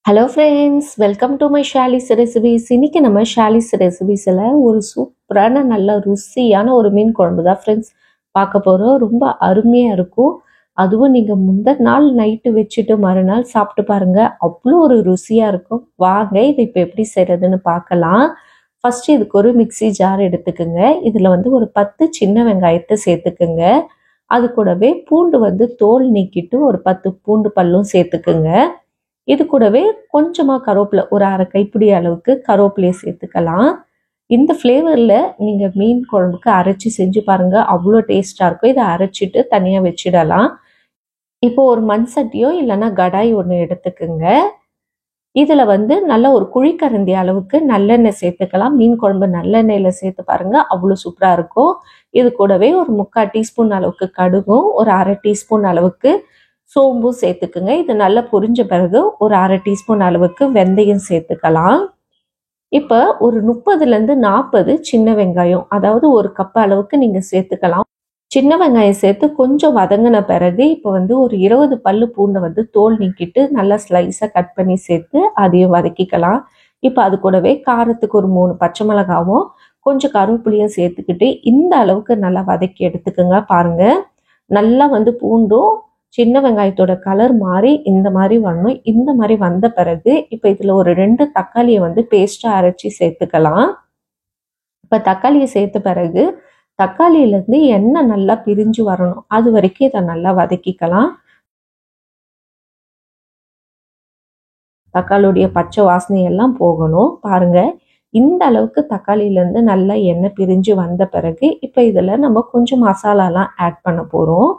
Hello friends, welcome to my Shali's recipes. இன்னைக்கு நம்ம ஷாலிஸ் ரெசிபிஸில் ஒரு சூப்பரான நல்ல ருசியான ஒரு மீன் குழம்பு தான் ஃப்ரெண்ட்ஸ் பார்க்க போகிறோம். ரொம்ப அருமையாக இருக்கும். அதுவும் நீங்கள் முந்தின நாள் நைட்டு வச்சுட்டு மறுநாள் சாப்பிட்டு பாருங்கள், அவ்வளோ ஒரு ருசியாக இருக்கும். வாங்க இது இப்போ எப்படி செய்கிறதுன்னு பார்க்கலாம். ஃபஸ்ட்டு இதுக்கு ஒரு மிக்ஸி ஜார் எடுத்துக்கோங்க. இதில் ஒரு 10 சின்ன வெங்காயத்தை சேர்த்துக்குங்க. அது கூடவே பூண்டு தோல் நீக்கிட்டு ஒரு 10 பூண்டு பல்லும் சேர்த்துக்குங்க. இது கூடவே கொஞ்சமாக கருவேப்பிலை, ஒரு அரை கைப்பிடி அளவுக்கு கருவேப்பிலையை சேர்த்துக்கலாம். இந்த ஃப்ளேவரில் நீங்கள் மீன் குழம்புக்கு அரைச்சி செஞ்சு பாருங்கள், அவ்வளோ டேஸ்ட்டாக இருக்கும். இதை அரைச்சிட்டு தனியாக வச்சிடலாம். இப்போ ஒரு மண் சட்டியோ இல்லைன்னா கடாய் ஒன்று எடுத்துக்குங்க. இதில் நல்ல ஒரு குழிக்கரண்டி அளவுக்கு நல்லெண்ணெய் சேர்த்துக்கலாம். மீன் குழம்பு நல்லெண்ணெயில் சேர்த்து பாருங்கள், அவ்வளோ சூப்பராக இருக்கும். இது கூடவே ஒரு 3/4 டீஸ்பூன் அளவுக்கு கடுகும், ஒரு அரை டீஸ்பூன் அளவுக்கு சோம்பும் சேர்த்துக்குங்க. இது நல்லா பொரிஞ்ச பிறகு ஒரு அரை டீஸ்பூன் அளவுக்கு வெந்தயம் சேர்த்துக்கலாம். இப்போ ஒரு 30லேருந்து 40 சின்ன வெங்காயம், அதாவது ஒரு கப் அளவுக்கு நீங்கள் சேர்த்துக்கலாம். சின்ன வெங்காயம் சேர்த்து கொஞ்சம் வதங்கின பிறகு இப்போ ஒரு 20 பல்லு பூண்டை தோல் நீக்கிட்டு நல்லா ஸ்லைஸாக கட் பண்ணி சேர்த்து அதையும் வதக்கிக்கலாம். இப்போ அது கூடவே காரத்துக்கு ஒரு 3 பச்சை மிளகாவும் கொஞ்சம் கருவேப்பிலையும் சேர்த்துக்கிட்டு இந்த அளவுக்கு நல்லா வதக்கி எடுத்துக்கோங்க. பாருங்கள், நல்லா பூண்டும் சின்ன வெங்காயத்தோட கலர் மாறி இந்த மாதிரி வரணும். இந்த மாதிரி வந்த பிறகு இப்போ இதில் ஒரு 2 தக்காளியை பேஸ்ட்டாக அரைச்சி சேர்த்துக்கலாம். இப்போ தக்காளியை சேர்த்த பிறகு தக்காளியிலேருந்து எண்ணெய் நல்லா பிரிஞ்சு வரணும், அது வரைக்கும் இதை நல்லா வதக்கிக்கலாம். தக்காளியுடைய பச்சை வாசனை எல்லாம் போகணும். பாருங்க, இந்த அளவுக்கு தக்காளியிலேருந்து நல்லா எண்ணெய் பிரிஞ்சு வந்த பிறகு இப்போ இதில் நம்ம கொஞ்சம் மசாலாலாம் ஆட் பண்ண போகிறோம்.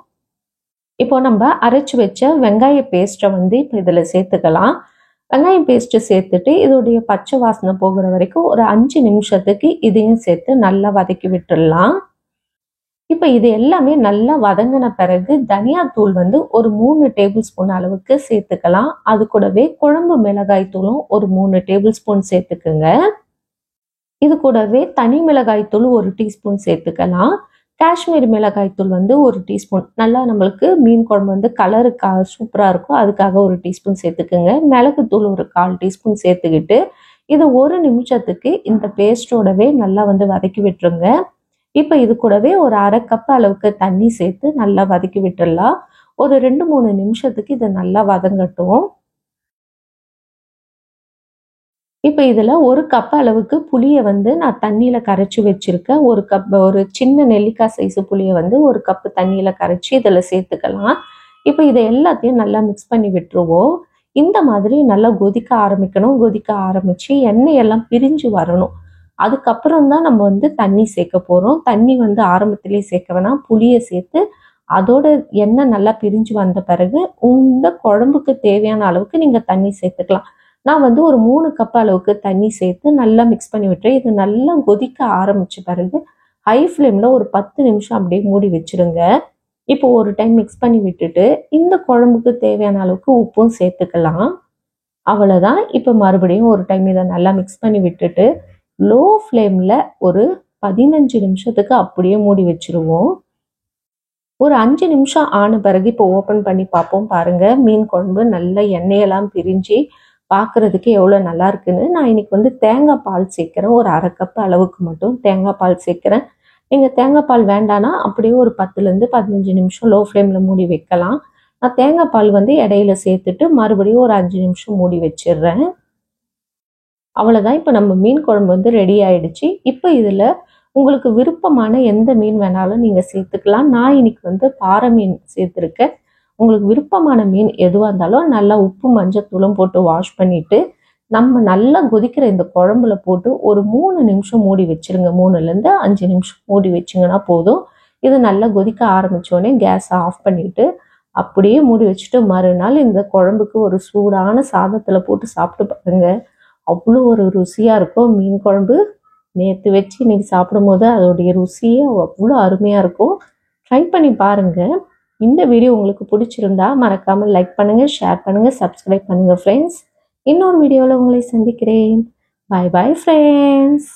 இப்போ நம்ம அரைச்சி வச்ச வெங்காய பேஸ்ட்டை இப்போ இதில் சேர்த்துக்கலாம். வெங்காயம் பேஸ்ட்டு சேர்த்துட்டு இதோடைய பச்சை வாசனை போகிற வரைக்கும் ஒரு 5 நிமிஷத்துக்கு இதையும் சேர்த்து நல்லா வதக்கி விட்டுடலாம். இப்போ இது எல்லாமே நல்லா வதங்கின பிறகு தனியாத்தூள் ஒரு 3 டேபிள் ஸ்பூன் அளவுக்கு சேர்த்துக்கலாம். அது கூடவே குழம்பு மிளகாய் தூளும் ஒரு 3 டேபிள் ஸ்பூன் சேர்த்துக்குங்க. இது கூடவே தனி மிளகாய் தூள் 1 டீஸ்பூன் சேர்த்துக்கலாம். காஷ்மீரி மிளகாய் தூள் 1 டீஸ்பூன், நல்லா நம்மளுக்கு மீன் குழம்பு கலருக்காக சூப்பராக இருக்கும், அதுக்காக 1 டீஸ்பூன் சேர்த்துக்குங்க. மிளகுத்தூள் ஒரு 1/4 டீஸ்பூன் சேர்த்துக்கிட்டு இது 1 நிமிஷத்துக்கு இந்த பேஸ்டோடவே நல்லா வதக்கி விட்டுருங்க. இப்போ இது கூடவே ஒரு அரை கப் அளவுக்கு தண்ணி சேர்த்து நல்லா வதக்கி விட்டுடலாம். ஒரு 2-3 நிமிஷத்துக்கு இதை நல்லா வதங்கட்டும். இப்போ இதில் ஒரு கப் அளவுக்கு புளியை நான் தண்ணியில் கரைச்சி வச்சுருக்கேன். ஒரு சின்ன நெல்லிக்காய் சைஸு புளியை ஒரு கப்பு தண்ணியில் கரைச்சி இதில் சேர்த்துக்கலாம். இப்போ இதை எல்லாத்தையும் நல்லா மிக்ஸ் பண்ணி விட்டுருவோம். இந்த மாதிரி நல்லா கொதிக்க ஆரம்பிக்கணும். கொதிக்க ஆரம்பித்து எண்ணெயெல்லாம் பிரிஞ்சு வரணும். அதுக்கப்புறம் தான் நம்ம தண்ணி சேர்க்க போகிறோம். தண்ணி ஆரம்பத்திலே சேர்க்க வேணாம், புளியை சேர்த்து அதோட எண்ணெய் நல்லா பிரிஞ்சு வந்த பிறகு இந்த குழம்புக்கு தேவையான அளவுக்கு நீங்கள் தண்ணி சேர்த்துக்கலாம். நான் ஒரு 3 கப் அளவுக்கு தண்ணி சேர்த்து நல்லா மிக்ஸ் பண்ணி விட்டுறேன். இது நல்லா கொதிக்க ஆரம்பித்த பிறகு ஹை ஃப்ளேமில் ஒரு 10 நிமிஷம் அப்படியே மூடி வச்சுருங்க. இப்போ ஒரு டைம் மிக்ஸ் பண்ணி விட்டுட்டு இந்த குழம்புக்கு தேவையான அளவுக்கு உப்பும் சேர்த்துக்கலாம். அவ்வளோதான். இப்போ மறுபடியும் ஒரு டைம் இதை நல்லா மிக்ஸ் பண்ணி விட்டுட்டு லோ ஃப்ளேமில் ஒரு 15 நிமிஷத்துக்கு அப்படியே மூடி வச்சுருவோம். ஒரு 5 நிமிஷம் ஆன பிறகு இப்போ ஓப்பன் பண்ணி பார்ப்போம். பாருங்கள், மீன் குழம்பு நல்ல எண்ணெயெல்லாம் பிரிஞ்சு பார்க்குறதுக்கு எவ்வளோ நல்லா இருக்குன்னு. நான் இன்னைக்கு தேங்காய் பால் சேர்க்குறேன். ஒரு அரை கப் அளவுக்கு மட்டும் தேங்காய் பால் சேர்க்குறேன். நீங்கள் தேங்காய் பால் வேண்டானா அப்படியே ஒரு 10லேருந்து 15 நிமிஷம் லோ ஃப்ளேமில் மூடி வைக்கலாம். நான் தேங்காய் பால் இடையில சேர்த்துட்டு மறுபடியும் ஒரு 5 நிமிஷம் மூடி வச்சிடுறேன். அவ்வளோதான். இப்போ நம்ம மீன் குழம்பு ரெடி ஆயிடுச்சு. இப்போ இதில் உங்களுக்கு விருப்பமான எந்த மீன் வேணாலும் நீங்கள் சேர்த்துக்கலாம். நான் இன்னைக்கு பாறை மீன் சேர்த்துருக்கேன். உங்களுக்கு விருப்பமான மீன் எதுவாக இருந்தாலும் நல்லா உப்பு மஞ்சத்தூளும் போட்டு வாஷ் பண்ணிவிட்டு நம்ம நல்லா கொதிக்கிற இந்த குழம்புல போட்டு ஒரு 3 நிமிஷம் மூடி வச்சுருங்க. 3லேருந்து 5 நிமிஷம் மூடி வச்சிங்கன்னா போதும். இது நல்லா கொதிக்க ஆரம்பித்தோடனே கேஸை ஆஃப் பண்ணிவிட்டு அப்படியே மூடி வச்சுட்டு மறுநாள் இந்த குழம்புக்கு ஒரு சூடான சாதத்தில் போட்டு சாப்பிட்டு பாருங்க, அவ்வளோ ஒரு ருசியாக இருக்கும். மீன் குழம்பு நேற்று வச்சு இன்றைக்கி சாப்பிடும்போது அதோடைய ருசியே அவ்வளோ அருமையாக இருக்கும். ட்ரை பண்ணி பாருங்கள். இந்த வீடியோ உங்களுக்கு பிடிச்சிருந்தா மறக்காமல் லைக் பண்ணுங்கள், ஷேர் பண்ணுங்கள், சப்ஸ்கிரைப் பண்ணுங்கள் ஃப்ரெண்ட்ஸ். இன்னொரு வீடியோவில் உங்களை சந்திக்கிறேன். Bye bye friends.